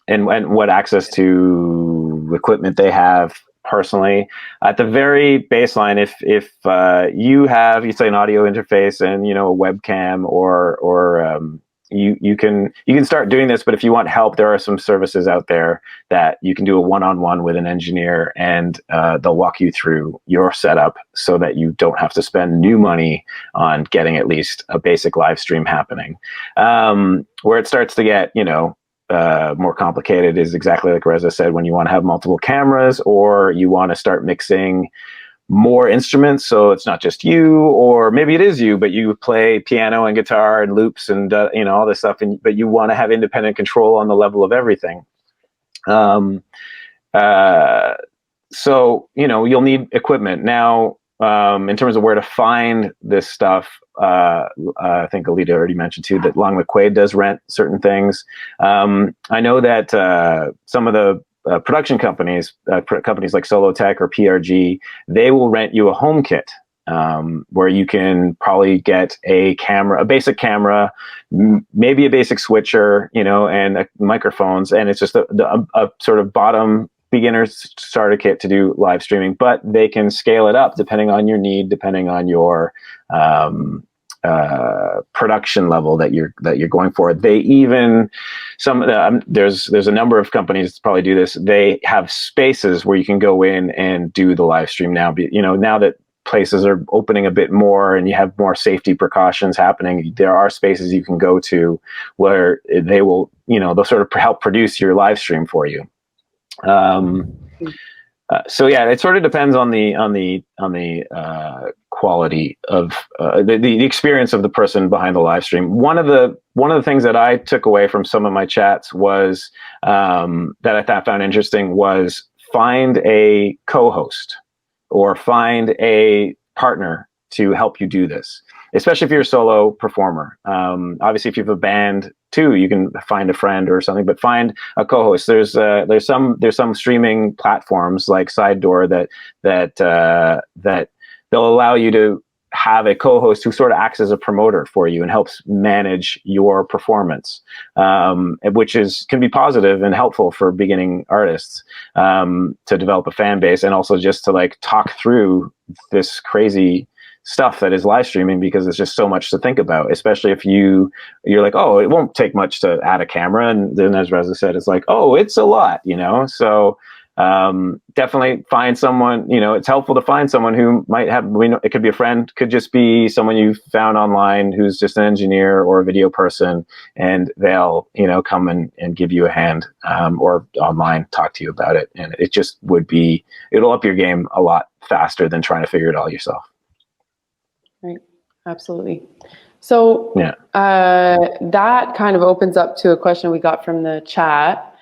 and what access to equipment they have personally. At the very baseline, if you say an audio interface and a webcam or you can start doing this, but if you want help, there are some services out there that you can do a one-on-one with an engineer, and they'll walk you through your setup so that you don't have to spend new money on getting at least a basic live stream happening. Where it starts to get, more complicated is exactly like Reza said, when you want to have multiple cameras or you want to start mixing more instruments, so it's not just you, or maybe it is you, but you play piano and guitar and loops and all this stuff, but you want to have independent control on the level of everything. So you'll need equipment. Now, in terms of where to find this stuff, I think Aleda already mentioned too that Long McQuaid does rent certain things. I know that some of the production companies like Solotech or PRG, they will rent you a home kit where you can probably get a basic camera, maybe a basic switcher, and microphones, and it's just a sort of bottom beginner starter kit to do live streaming. But they can scale it up depending on your need, depending on your production level that you're going for. They even there's a number of companies that probably do this. They have spaces where you can go in and do the live stream now. Now that places are opening a bit more and you have more safety precautions happening, there are spaces you can go to where they'll sort of help produce your live stream for you. So yeah, it sort of depends on the quality of the experience of the person behind the live stream. One of the things that I took away from some of my chats was that I found interesting was find a co-host or find a partner to help you do this, especially if you're a solo performer. Obviously, if you have a band too, you can find a friend or something, but find a co-host. There's some streaming platforms like Side Door that they'll allow you to have a co-host who sort of acts as a promoter for you and helps manage your performance, which can be positive and helpful for beginning artists to develop a fan base, and also just to like talk through this crazy stuff that is live streaming, because it's just so much to think about, especially if you're like, oh, it won't take much to add a camera, and then as Reza said, it's like, oh, it's a lot, so definitely find someone. It's helpful to find someone who might have, it could be a friend, could just be someone you found online who's just an engineer or a video person, and they'll come and give you a hand, or online talk to you about it, and it just it'll up your game a lot faster than trying to figure it all yourself. Right, absolutely. So that kind of opens up to a question we got from the chat,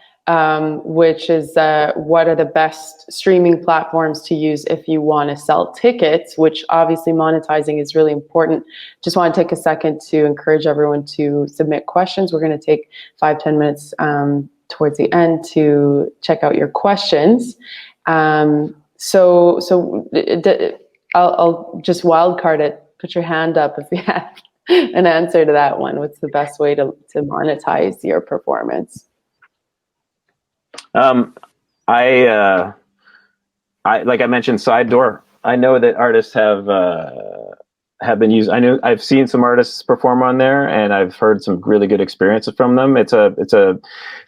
which is what are the best streaming platforms to use if you want to sell tickets, which obviously monetizing is really important. Just want to take a second to encourage everyone to submit questions. We're going to take 5-10 minutes towards the end to check out your questions. So I'll just wildcard it. Put your hand up if you have an answer to that one. What's the best way to monetize your performance? I like I mentioned Side Door. I know that artists have been used. I've seen some artists perform on there, and I've heard some really good experiences from them. It's a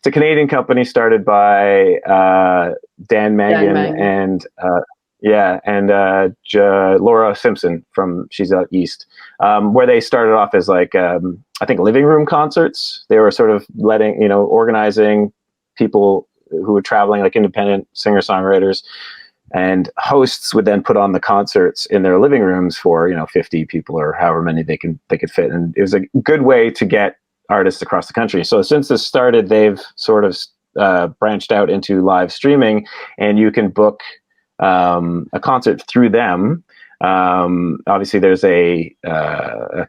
Canadian company started by Dan Mangan and Laura Simpson she's out east, where they started off as like I think living room concerts. They were sort of organizing people who were traveling, like independent singer-songwriters, and hosts would then put on the concerts in their living rooms for 50 people or however many they could fit. And it was a good way to get artists across the country. So since this started, they've sort of branched out into live streaming, and you can book a concert through them. Obviously there's a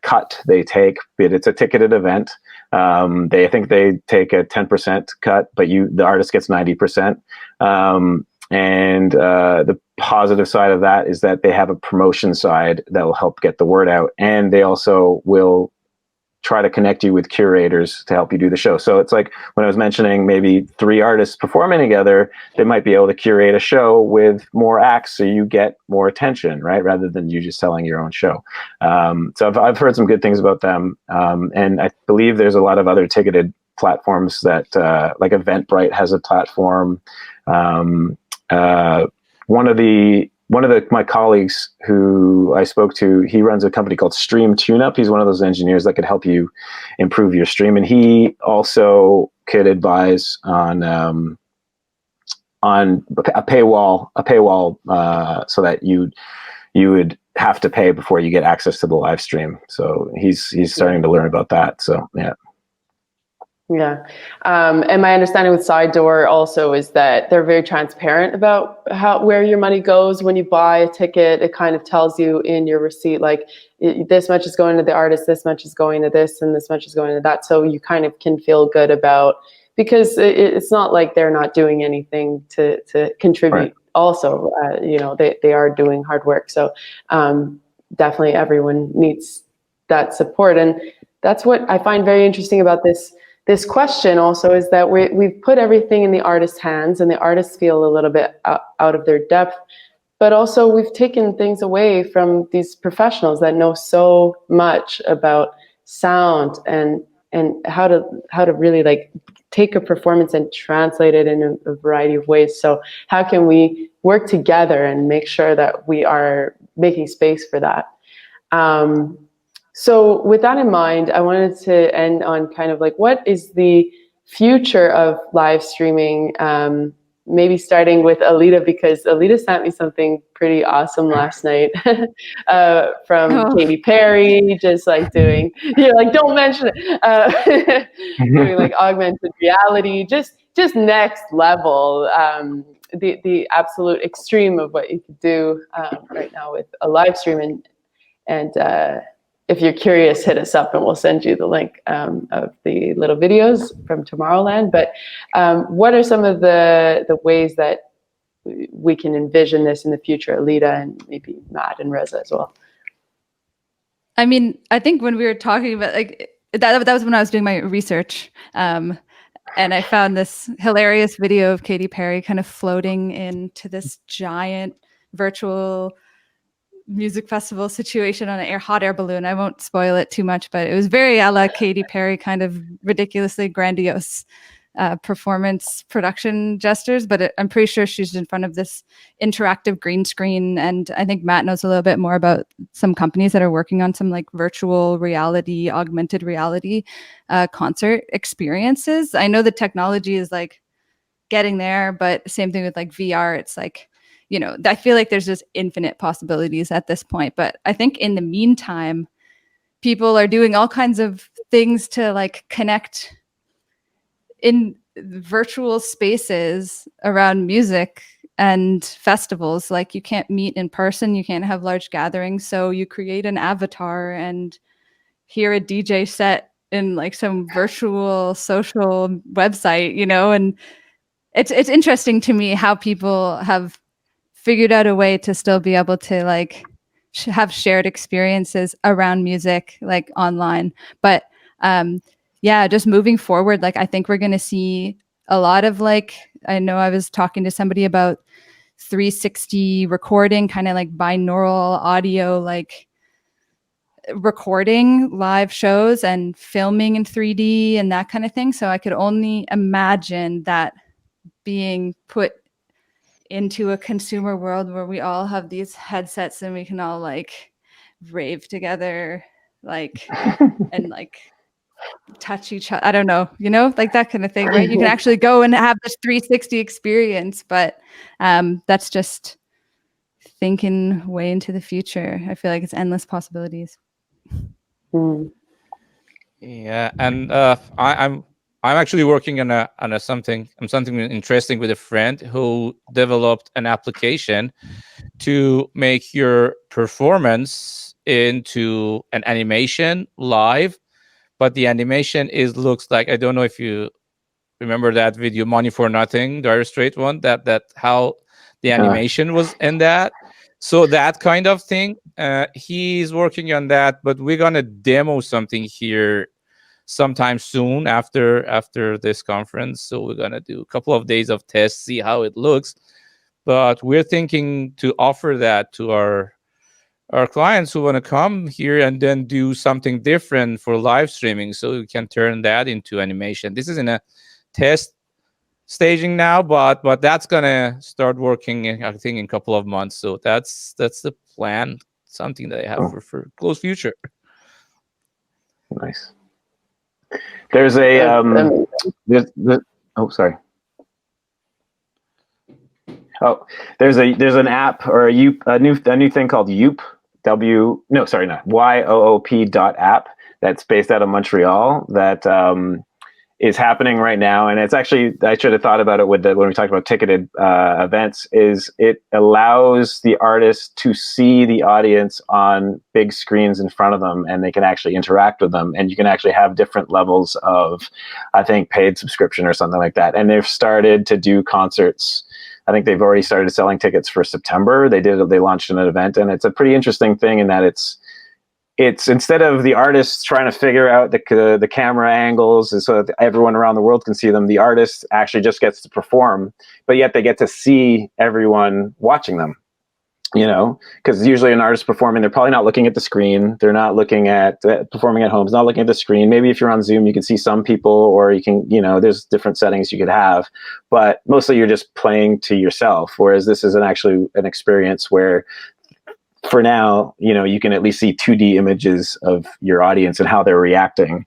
cut they take, but it's a ticketed event. I think they take a 10% cut, but the artist gets 90%. And the positive side of that is that they have a promotion side that will help get the word out, and they also will try to connect you with curators to help you do the show. So it's like when I was mentioning maybe 3 artists performing together, they might be able to curate a show with more acts so you get more attention, right? Rather than you just selling your own show. So I've heard some good things about them. And I believe there's a lot of other ticketed platforms that like Eventbrite has a platform. One of my colleagues who I spoke to, he runs a company called Stream TuneUp. He's one of those engineers that could help you improve your stream, and he also could advise on a paywall, so that you would have to pay before you get access to the live stream. So he's starting to learn about that. So yeah. Yeah. And my understanding with Side Door also is that they're very transparent about where your money goes when you buy a ticket. It kind of tells you in your receipt, like this much is going to the artist, this much is going to this, and this much is going to that. So you kind of can feel good about, because it's not like they're not doing anything to contribute. Right. Also, they are doing hard work. So definitely everyone needs that support. And that's what I find very interesting about this question also, is that we've put everything in the artist's hands, and the artists feel a little bit out of their depth but also we've taken things away from these professionals that know so much about sound and how to really like take a performance and translate it in a variety of ways. So how can we work together and make sure that we are making space for that? So with that in mind, I wanted to end on kind of like, what is the future of live streaming? Maybe starting with Aleda, because Aleda sent me something pretty awesome last night from Katy Perry, just like doing, like, don't mention it, doing like augmented reality, just next level, the absolute extreme of what you could do right now with a live stream. And if you're curious, hit us up and we'll send you the link of the little videos from Tomorrowland. But what are some of the ways that we can envision this in the future, Aleda and maybe Matt and Reza as well? I mean, I think when we were talking about like that was when I was doing my research. And I found this hilarious video of Katy Perry kind of floating into this giant virtual music festival situation on an hot air balloon. I won't spoil it too much, but it was very a la Katy Perry, kind of ridiculously grandiose performance production gestures. But I'm pretty sure she's in front of this interactive green screen. And I think Matt knows a little bit more about some companies that are working on some like virtual reality, augmented reality concert experiences. I know the technology is like getting there, but same thing with like VR. It's like, I feel like there's just infinite possibilities at this point. But I think in the meantime, people are doing all kinds of things to like connect in virtual spaces around music and festivals. Like you can't meet in person, you can't have large gatherings. So you create an avatar and hear a DJ set in like some virtual social website, and it's interesting to me how people have figured out a way to still be able to like have shared experiences around music like online. But just moving forward, like I think we're going to see a lot of like, I know I was talking to somebody about 360 recording, kind of like binaural audio, like recording live shows and filming in 3D and that kind of thing. So I could only imagine that being put into a consumer world where we all have these headsets and we can all like rave together, like and like touch each other. I don't know, like that kind of thing, right? You can actually go and have this 360 experience, but that's just thinking way into the future. I feel like it's endless possibilities. Yeah, and I'm actually working on something interesting with a friend who developed an application to make your performance into an animation live, but the animation looks like, I don't know if you remember that video, Money for Nothing, Dire Straits one, that how the animation was in that. So that kind of thing, he's working on that, but we're gonna demo something here sometime soon after this conference. So we're gonna do a couple of days of tests, see how it looks. But we're thinking to offer that to our clients who want to come here and then do something different for live streaming, so we can turn that into animation. This is in a test staging now, but that's gonna start working, I think, in a couple of months. So that's the plan, something that I have for close future. Nice. There's a sorry. Oh, there's an app or a new thing called Yoop. YOOP.app that's based out of Montreal that is happening right now, and it's actually, I should have thought about it when we talked about ticketed events. Is it allows the artists to see the audience on big screens in front of them, and they can actually interact with them, and you can actually have different levels of, I think, paid subscription or something like that. And they've started to do concerts. I think they've already started selling tickets for September. They launched an event, and it's a pretty interesting thing in that it's instead of the artists trying to figure out the camera angles and so that everyone around the world can see them, the artist actually just gets to perform, but yet they get to see everyone watching them. because usually an artist performing, they're probably not looking at the screen. They're not looking at performing at home. It's not looking at the screen. Maybe if you're on Zoom, you can see some people, or you can, there's different settings you could have, but mostly you're just playing to yourself. Whereas this is actually an experience where, for now, you can at least see 2D images of your audience and how they're reacting,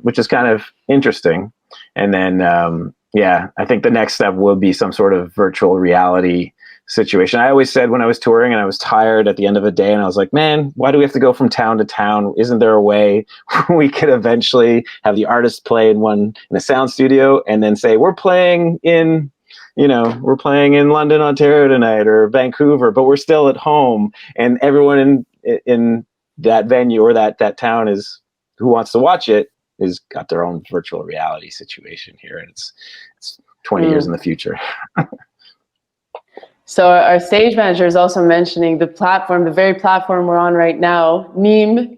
which is kind of interesting. And then, I think the next step will be some sort of virtual reality situation. I always said when I was touring and I was tired at the end of a day, and I was like, man, why do we have to go from town to town? Isn't there a way we could eventually have the artist play in a sound studio and then say, we're playing in London, Ontario tonight, or Vancouver, but we're still at home, and everyone in that venue or that town who wants to watch it is got their own virtual reality situation here, and it's 20 years in the future. So our stage manager is also mentioning the very platform we're on right now, Neme.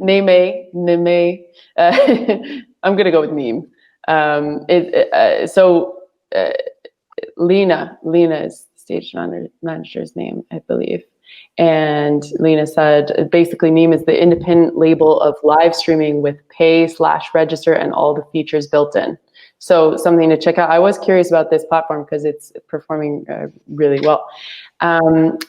I'm going to go with Neme. Lena is the stage manager's name, I believe. And Lena said, basically, Neme is the independent label of live streaming with pay/register and all the features built in. So something to check out. I was curious about this platform because it's performing really well.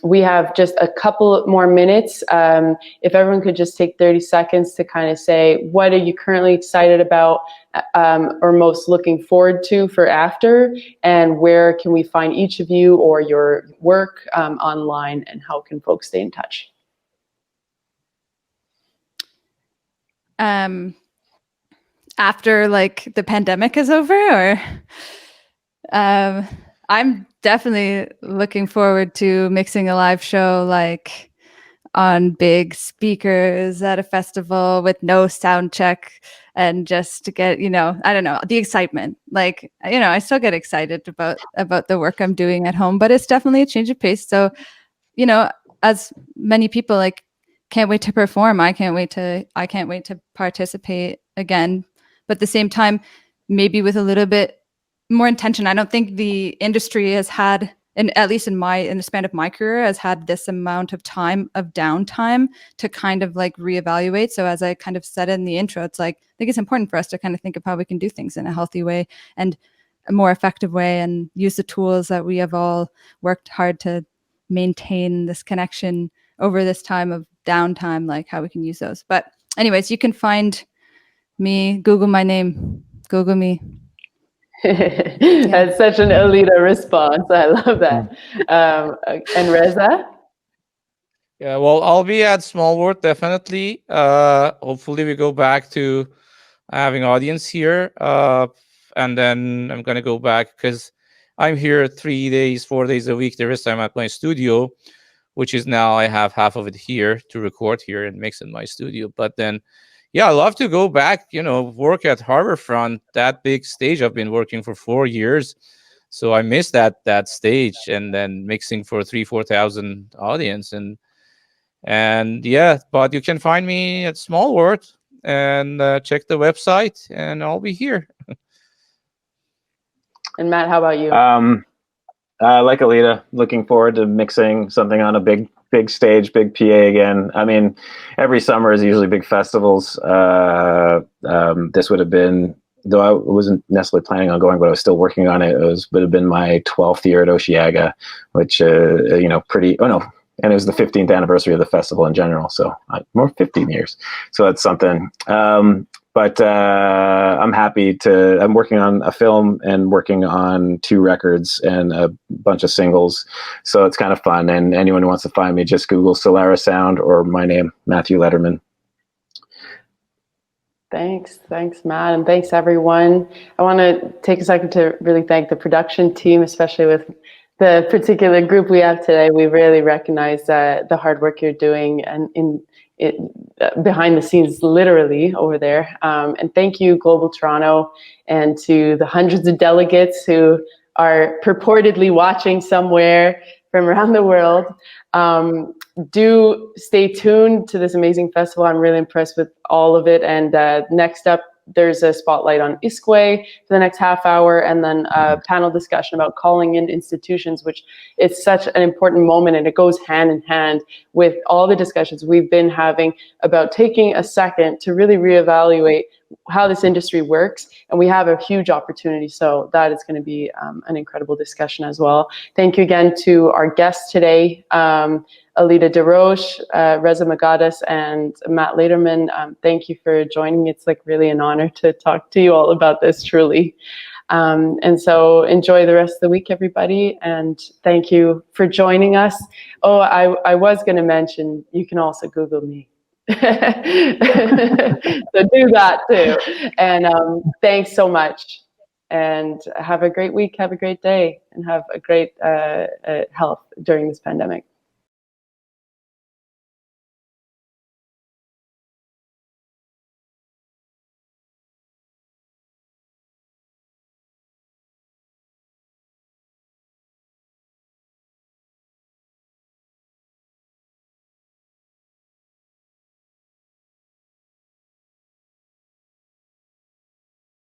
We have just a couple more minutes. If everyone could just take 30 seconds to kind of say, what are you currently excited about or most looking forward to for after? And where can we find each of you or your work online, and how can folks stay in touch? After the pandemic is over, or I'm definitely looking forward to mixing a live show on big speakers at a festival with no sound check, and just to get, I don't know, the excitement. I still get excited about the work I'm doing at home, but it's definitely a change of pace. So, as many people can't wait to perform. I can't wait to participate again. But at the same time, maybe with a little bit more intention. I don't think the industry has had, and at least in the span of my career, has had this amount of downtime to kind of reevaluate. So as I kind of said in the intro, it's I think it's important for us to kind of think of how we can do things in a healthy way and a more effective way, and use the tools that we have all worked hard to maintain this connection over this time of downtime, how we can use those. But anyways, you can find me, Google my name, Google me. That's such an Aleda response. I love that. And Reza? Yeah, well, I'll be at Small World, definitely. Hopefully we go back to having audience here. And then I'm going to go back because I'm here 3 days, 4 days a week. The rest I'm at my studio, which is now I have half of it here to record here and mix in my studio. But then, I love to go back, work at Harborfront, that big stage. I've been working for 4 years. So I miss that stage, and then mixing for 4,000 audience. But you can find me at Small World and check the website, and I'll be here. And Matt, how about you? Like Aleda, looking forward to mixing something on a big stage, big PA again. I mean, every summer is usually big festivals. This would have been, though I wasn't necessarily planning on going, but I was still working on it. Would have been my 12th year at Osheaga, which, and it was the 15th anniversary of the festival in general. So more 15 years. So that's something. But I'm I'm working on a film and working on 2 records and a bunch of singles. So it's kind of fun. And anyone who wants to find me, just Google Solara Sound or my name, Matthew Lederman. Thanks, Matt, and thanks, everyone. I want to take a second to really thank the production team, especially with the particular group we have today. We really recognize the hard work you're doing and behind the scenes, literally over there. And thank you, Global Toronto, and to the hundreds of delegates who are purportedly watching somewhere from around the world. Do stay tuned to this amazing festival. I'm really impressed with all of it. And next up, there's a spotlight on ISKWE for the next half hour, and then a panel discussion about calling in institutions, which is such an important moment, and it goes hand in hand with all the discussions we've been having about taking a second to really reevaluate how this industry works, and we have a huge opportunity. So that is going to be an incredible discussion as well. Thank you again to our guests today, Aleda Deroche, Reza Moghaddas, and Matt Lederman. Thank you for joining me. It's like really an honor to talk to you all about this, truly. And so enjoy the rest of the week, everybody. And thank you for joining us. Oh, I was going to mention, you can also Google me. So do that too. And thanks so much. And have a great week. Have a great day. And have a great health during this pandemic.